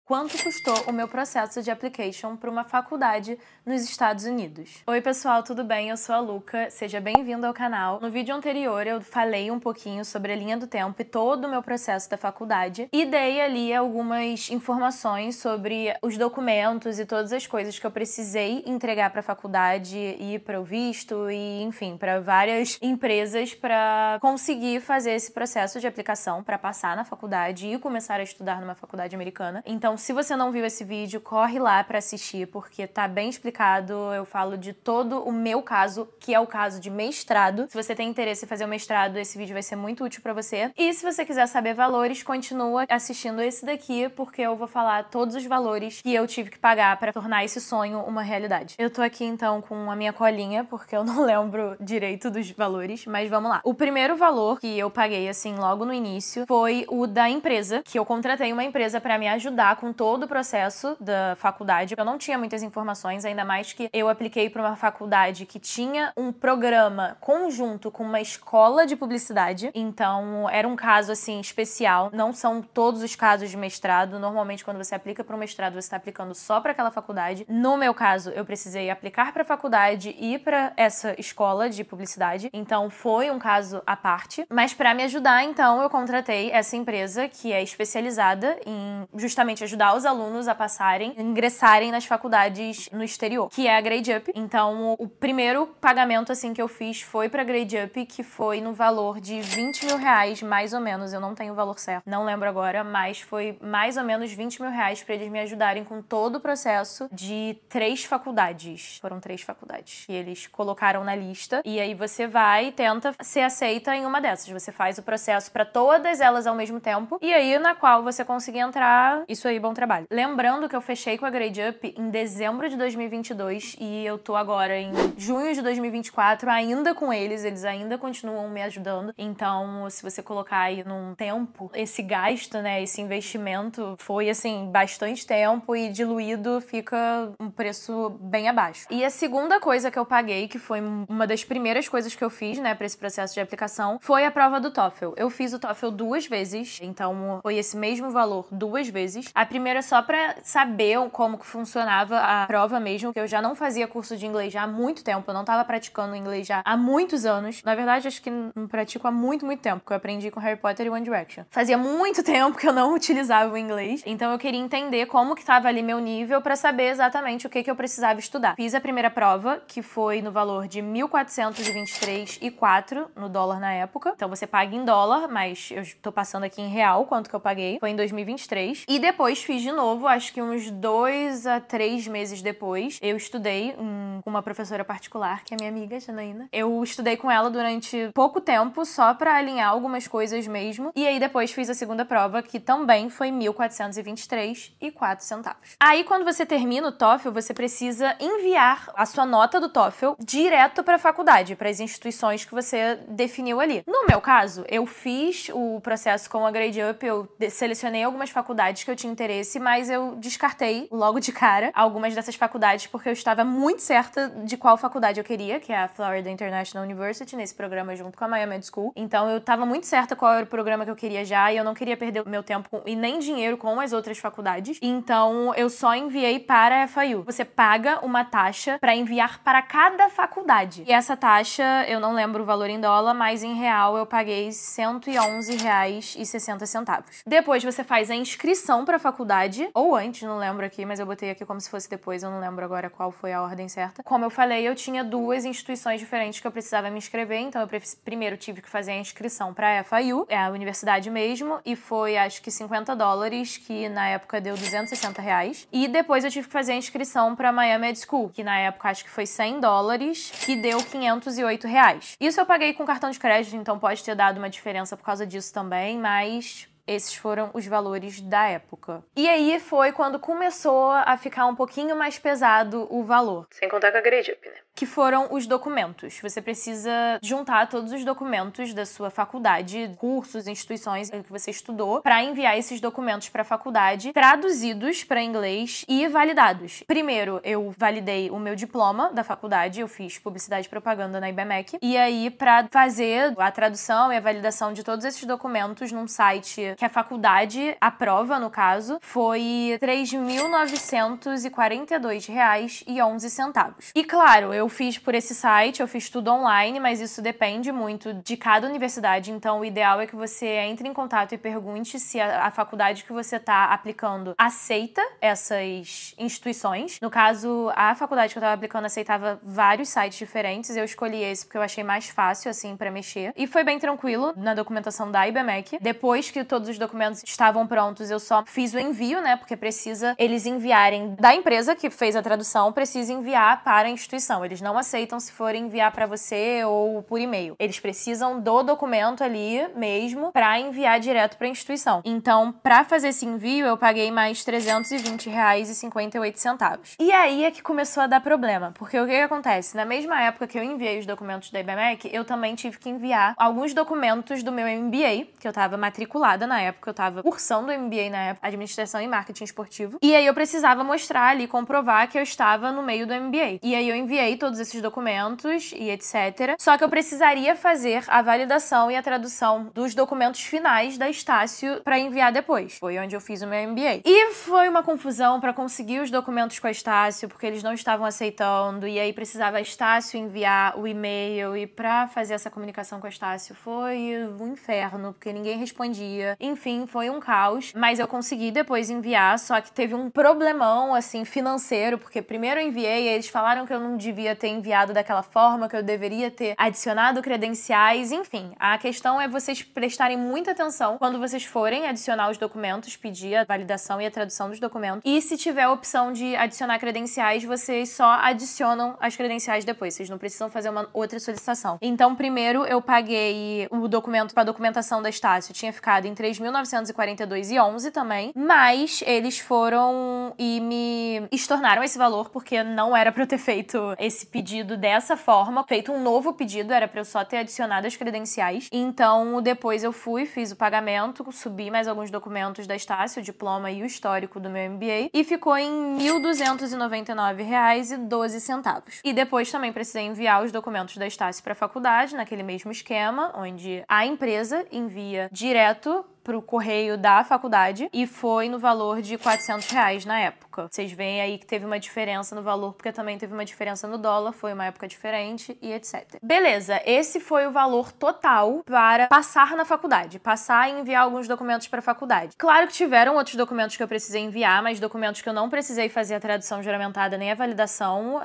Quanto custou o meu processo de application para uma faculdade nos Estados Unidos? Oi pessoal, tudo bem? Eu sou a Luca, seja bem-vindo ao canal. No vídeo anterior eu falei um pouquinho sobre a linha do tempo e todo o meu processo da faculdade e dei ali algumas informações sobre os documentos e todas as coisas que eu precisei entregar para a faculdade e para o visto e, enfim, para várias empresas para conseguir fazer esse processo de aplicação para passar na faculdade e começar a estudar numa faculdade americana. Então, se você não viu esse vídeo, corre lá pra assistir, porque tá bem explicado. Eu falo de todo o meu caso, que é o caso de mestrado. Se você tem interesse em fazer o mestrado, esse vídeo vai ser muito útil pra você. E se você quiser saber valores, continua assistindo esse daqui, porque eu vou falar todos os valores que eu tive que pagar pra tornar esse sonho uma realidade. Eu tô aqui, então, com a minha colinha, porque eu não lembro direito dos valores, mas vamos lá. O primeiro valor que eu paguei, assim, logo no início, foi o da empresa, que eu contratei uma empresa pra me ajudar com todo o processo da faculdade. Eu não tinha muitas informações, ainda mais que eu apliquei para uma faculdade que tinha um programa conjunto com uma escola de publicidade. Então, era um caso, assim, especial. Não são todos os casos de mestrado. Normalmente, quando você aplica para um mestrado, você está aplicando só para aquela faculdade. No meu caso, eu precisei aplicar para a faculdade e para essa escola de publicidade. Então, foi um caso à parte. Mas para me ajudar, então, eu contratei essa empresa que é especializada em justamente ajudar os alunos a passarem, ingressarem nas faculdades no exterior, que é a Grade Up. Então, o primeiro pagamento, assim, que eu fiz foi pra Grade Up, que foi no valor de 20 mil reais, mais ou menos. Eu não tenho o valor certo, não lembro agora, mas foi mais ou menos 20 mil reais pra eles me ajudarem com todo o processo de 3 faculdades. Foram 3 faculdades. E eles colocaram na lista, e aí você vai e tenta ser aceita em uma dessas. Você faz o processo pra todas elas ao mesmo tempo, e aí na qual você conseguir entrar, isso aí, bom trabalho. Lembrando que eu fechei com a Grade Up em dezembro de 2022 e eu tô agora em junho de 2024 ainda com eles ainda continuam me ajudando. Então, se você colocar aí num tempo, esse gasto, né, esse investimento foi, assim, bastante tempo e diluído fica um preço bem abaixo. E a segunda coisa que eu paguei, que foi uma das primeiras coisas que eu fiz, né, pra esse processo de aplicação, foi a prova do TOEFL. Eu fiz o TOEFL 2 vezes, então foi esse mesmo valor 2 vezes. A primeira só pra saber como que funcionava a prova mesmo, que eu já não fazia curso de inglês já há muito tempo, eu não tava praticando inglês já há muitos anos. Na verdade, acho que não pratico há muito tempo, porque eu aprendi com Harry Potter e One Direction. Fazia muito tempo que eu não utilizava o inglês, então eu queria entender como que tava ali meu nível pra saber exatamente o que eu precisava estudar. Fiz a primeira prova, que foi no valor de 1.423,04 no dólar na época. Então você paga em dólar, mas eu tô passando aqui em real quanto que eu paguei. Foi em 2023. E depois fiz de novo, acho que uns 2 a 3 meses depois, eu estudei com uma professora particular, que é minha amiga, Janaína. Eu estudei com ela durante pouco tempo, só pra alinhar algumas coisas mesmo. E aí depois fiz a segunda prova, que também foi 1.423,04 centavos. Aí quando você termina o TOEFL, você precisa enviar a sua nota do TOEFL direto pra faculdade, para as instituições que você definiu ali. No meu caso, eu fiz o processo com a Grade Up, eu selecionei algumas faculdades que eu tinha interesse, mas eu descartei logo de cara algumas dessas faculdades porque eu estava muito certa de qual faculdade eu queria, que é a Florida International University, nesse programa junto com a Miami Med School. Então eu estava muito certa qual era o programa que eu queria já e eu não queria perder meu tempo e nem dinheiro com as outras faculdades. Então eu só enviei para a FIU. Você paga uma taxa para enviar para cada faculdade. E essa taxa, eu não lembro o valor em dólar, mas em real eu paguei R$111,60. Depois você faz a inscrição para a faculdade, ou antes, não lembro aqui, mas eu botei aqui como se fosse depois, eu não lembro agora qual foi a ordem certa. Como eu falei, eu tinha 2 instituições diferentes que eu precisava me inscrever, então eu primeiro tive que fazer a inscrição para a FIU, é a universidade mesmo, e foi acho que $50, que na época deu R$260. E depois eu tive que fazer a inscrição para a Miami Med School, que na época acho que foi $100, que deu R$508. Isso eu paguei com cartão de crédito, então pode ter dado uma diferença por causa disso também, mas esses foram os valores da época. E aí foi quando começou a ficar um pouquinho mais pesado o valor. Sem contar com a Grade Up, né? Que foram os documentos. Você precisa juntar todos os documentos da sua faculdade, cursos, instituições que você estudou, para enviar esses documentos para a faculdade, traduzidos para inglês e validados. Primeiro, eu validei o meu diploma da faculdade, eu fiz publicidade e propaganda na IBMEC, e aí para fazer a tradução e a validação de todos esses documentos num site que a faculdade aprova, no caso, foi R$ 3.942,11. E claro, eu fiz por esse site, eu fiz tudo online, mas isso depende muito de cada universidade, então o ideal é que você entre em contato e pergunte se a faculdade que você está aplicando aceita essas instituições. No caso, a faculdade que eu estava aplicando aceitava vários sites diferentes, eu escolhi esse porque eu achei mais fácil, assim, pra mexer. E foi bem tranquilo na documentação da IBMEC. Depois que todos os documentos estavam prontos, eu só fiz o envio, né, porque precisa eles enviarem da empresa que fez a tradução, precisa enviar para a instituição. Eles não aceitam se for enviar pra você ou por e-mail. Eles precisam do documento ali mesmo pra enviar direto pra instituição. Então, pra fazer esse envio, eu paguei mais R$ 320,58. E aí é que começou a dar problema, porque o que acontece? Na mesma época que eu enviei os documentos da IBMEC, eu também tive que enviar alguns documentos do meu MBA, que eu tava matriculada na época, eu tava cursando o MBA na época, Administração e Marketing Esportivo, e aí eu precisava mostrar ali, comprovar que eu estava no meio do MBA. E aí eu enviei todos esses documentos e etc. Só que eu precisaria fazer a validação e a tradução dos documentos finais da Estácio pra enviar depois. Foi onde eu fiz o meu MBA. E foi uma confusão pra conseguir os documentos com a Estácio, porque eles não estavam aceitando, e aí precisava a Estácio enviar o e-mail, e pra fazer essa comunicação com a Estácio foi um inferno, porque ninguém respondia. Enfim, foi um caos, mas eu consegui depois enviar, só que teve um problemão, assim, financeiro, porque primeiro eu enviei, eles falaram que eu não devia ter enviado daquela forma, que eu deveria ter adicionado credenciais, enfim. A questão é vocês prestarem muita atenção quando vocês forem adicionar os documentos, pedir a validação e a tradução dos documentos, e se tiver a opção de adicionar credenciais, vocês só adicionam as credenciais depois, vocês não precisam fazer uma outra solicitação. Então, primeiro eu paguei o documento para a documentação da Estácio, tinha ficado em R$ 3.942,11 também, mas eles foram e me estornaram esse valor porque não era para eu ter feito esse pedido dessa forma, feito um novo pedido, era para eu só ter adicionado as credenciais. Então, depois eu fiz o pagamento, subi mais alguns documentos da Estácio, o diploma e o histórico do meu MBA, e ficou em R$ 1.299,12. E depois também precisei enviar os documentos da Estácio para a faculdade, naquele mesmo esquema, onde a empresa envia direto pro correio da faculdade, e foi no valor de R$ 400 na época. Vocês veem aí que teve uma diferença no valor, porque também teve uma diferença no dólar, foi uma época diferente e etc. Beleza, esse foi o valor total para passar na faculdade, passar e enviar alguns documentos para a faculdade. Claro que tiveram outros documentos que eu precisei enviar, mas documentos que eu não precisei fazer a tradução juramentada nem a validação,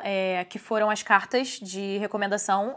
que foram as cartas de recomendação,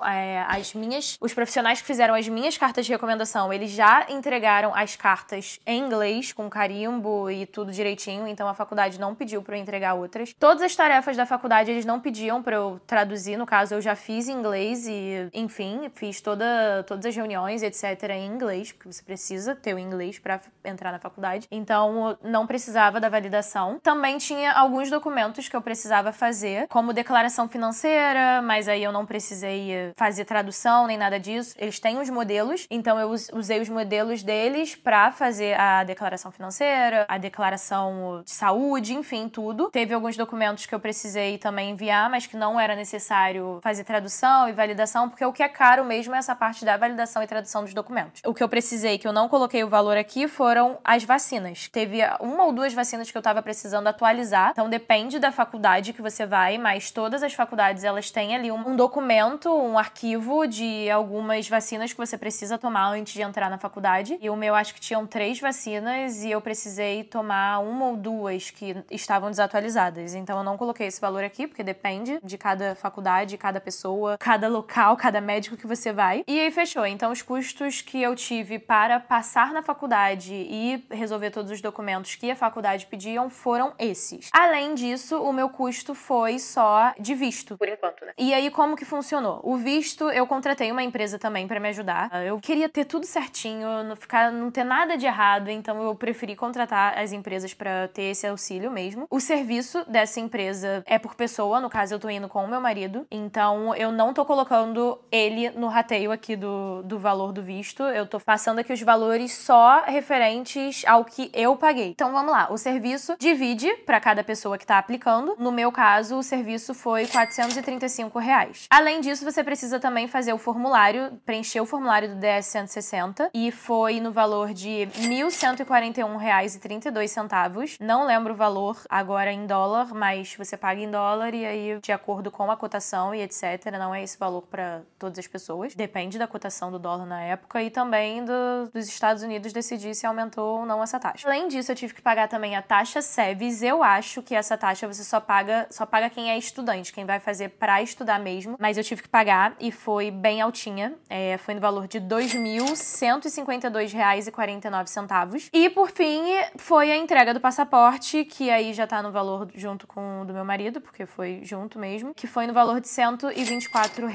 os profissionais que fizeram as minhas cartas de recomendação, eles já entregaram as cartas em inglês, com carimbo e tudo direitinho, então a faculdade não pediu pra eu entregar outras. Todas as tarefas da faculdade eles não pediam pra eu traduzir, no caso eu já fiz em inglês e, enfim, fiz todas as reuniões, etc. em inglês, porque você precisa ter o inglês pra entrar na faculdade, então não precisava da validação. Também tinha alguns documentos que eu precisava fazer, como declaração financeira, mas aí eu não precisei fazer tradução nem nada disso. Eles têm os modelos, então eu usei os modelos deles pra fazer a declaração financeira, a declaração de saúde, enfim, tudo. Teve alguns documentos que eu precisei também enviar, mas que não era necessário fazer tradução e validação, porque o que é caro mesmo é essa parte da validação e tradução dos documentos. O que eu precisei, que eu não coloquei o valor aqui, foram as vacinas. Teve uma ou duas vacinas que eu tava precisando atualizar, então depende da faculdade que você vai, mas todas as faculdades, elas têm ali um documento, um arquivo de algumas vacinas que você precisa tomar antes de entrar na faculdade, e o meu acho que tinham 3 vacinas e eu precisei tomar uma ou duas que estavam desatualizadas. Então eu não coloquei esse valor aqui, porque depende de cada faculdade, cada pessoa, cada local, cada médico que você vai. E aí fechou. Então os custos que eu tive para passar na faculdade e resolver todos os documentos que a faculdade pediam foram esses. Além disso, o meu custo foi só de visto. Por enquanto, né? E aí como que funcionou? O visto, eu contratei uma empresa também para me ajudar. Eu queria ter tudo certinho, não ter nada de errado, então eu preferi contratar as empresas para ter esse auxílio mesmo. O serviço dessa empresa é por pessoa, no caso eu tô indo com o meu marido, então eu não tô colocando ele no rateio aqui do valor do visto, eu tô passando aqui os valores só referentes ao que eu paguei. Então vamos lá, o serviço divide para cada pessoa que tá aplicando, no meu caso o serviço foi R$ 435. Além disso, você precisa também fazer o formulário, preencher o formulário do DS-160, e foi no valor de de R$ 1.141,32. Não lembro o valor agora em dólar, mas você paga em dólar e aí, de acordo com a cotação e etc., não é esse valor para todas as pessoas. Depende da cotação do dólar na época e também dos Estados Unidos decidir se aumentou ou não essa taxa. Além disso, eu tive que pagar também a taxa SEVES. Eu acho que essa taxa você só paga quem é estudante, quem vai fazer pra estudar mesmo. Mas eu tive que pagar e foi bem altinha. Foi no valor de R$ 2.152,49. E, por fim, foi a entrega do passaporte, que aí já tá no valor junto com o do meu marido, porque foi junto mesmo, que foi no valor de R$ 124.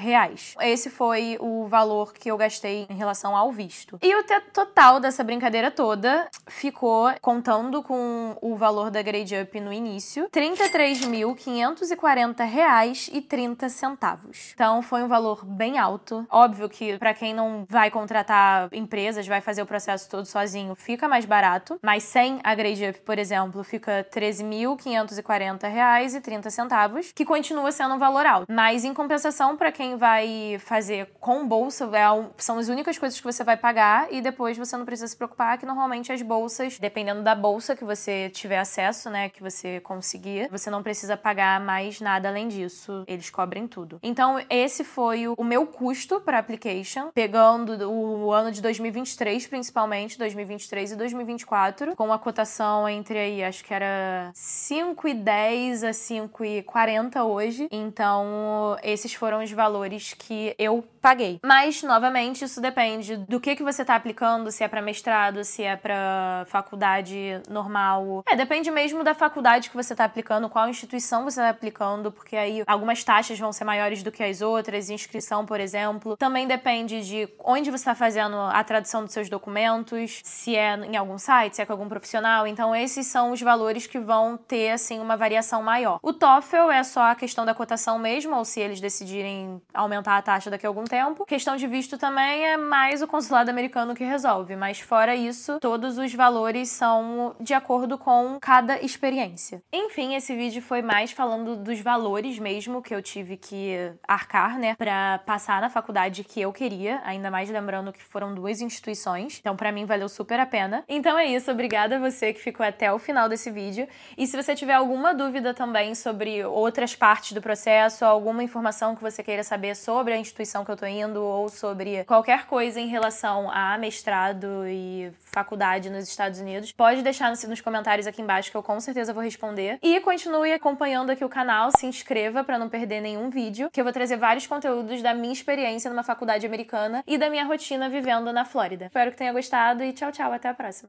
Esse foi o valor que eu gastei em relação ao visto. E o total dessa brincadeira toda ficou, contando com o valor da Grade Up no início, R$ 33.540,30. Então foi um valor bem alto. Óbvio que pra quem não vai contratar empresas, vai fazer o processo todo sozinho, fica mais barato, mas sem a Grade Up, por exemplo, fica R$ 13.540,30, que continua sendo um valor alto. Mas em compensação, pra quem vai fazer com bolsa, são as únicas coisas que você vai pagar e depois você não precisa se preocupar, que normalmente as bolsas, dependendo da bolsa que você tiver acesso, né, que você conseguir, você não precisa pagar mais nada além disso. Eles cobrem tudo. Então, esse foi o meu custo para application, pegando o ano de 2023, principalmente, 2023 e 2024, com a cotação entre aí, acho que era 5,10 a 5,40 hoje. Então, esses foram os valores que eu paguei. Mas, novamente, isso depende do que você tá aplicando, se é para mestrado, se é para faculdade normal. Depende mesmo da faculdade que você tá aplicando, qual instituição você tá aplicando, porque aí algumas taxas vão ser maiores do que as outras, inscrição, por exemplo. Também depende de onde você tá fazendo a tradução dos seus documentos, se é em algum site, se é com algum profissional. Então, esses são os valores que vão ter, assim, uma variação maior. O TOEFL é só a questão da cotação mesmo, ou se eles decidirem aumentar a taxa daqui a algum tempo. Questão de visto também é mais o consulado americano que resolve, mas fora isso, todos os valores são de acordo com cada experiência. Enfim, esse vídeo foi mais falando dos valores mesmo que eu tive que arcar, né, pra passar na faculdade que eu queria, ainda mais lembrando que foram 2 instituições, então pra mim valeu super a pena. Então é isso, obrigada a você que ficou até o final desse vídeo, e se você tiver alguma dúvida também sobre outras partes do processo, alguma informação que você queira saber sobre a instituição que eu tô indo, ou sobre qualquer coisa em relação a mestrado e faculdade nos Estados Unidos, pode deixar nos comentários aqui embaixo que eu com certeza vou responder. E continue acompanhando aqui o canal, se inscreva pra não perder nenhum vídeo, que eu vou trazer vários conteúdos da minha experiência numa faculdade americana e da minha rotina vivendo na Flórida. Espero que tenha gostado e tchau, tchau, até a próxima!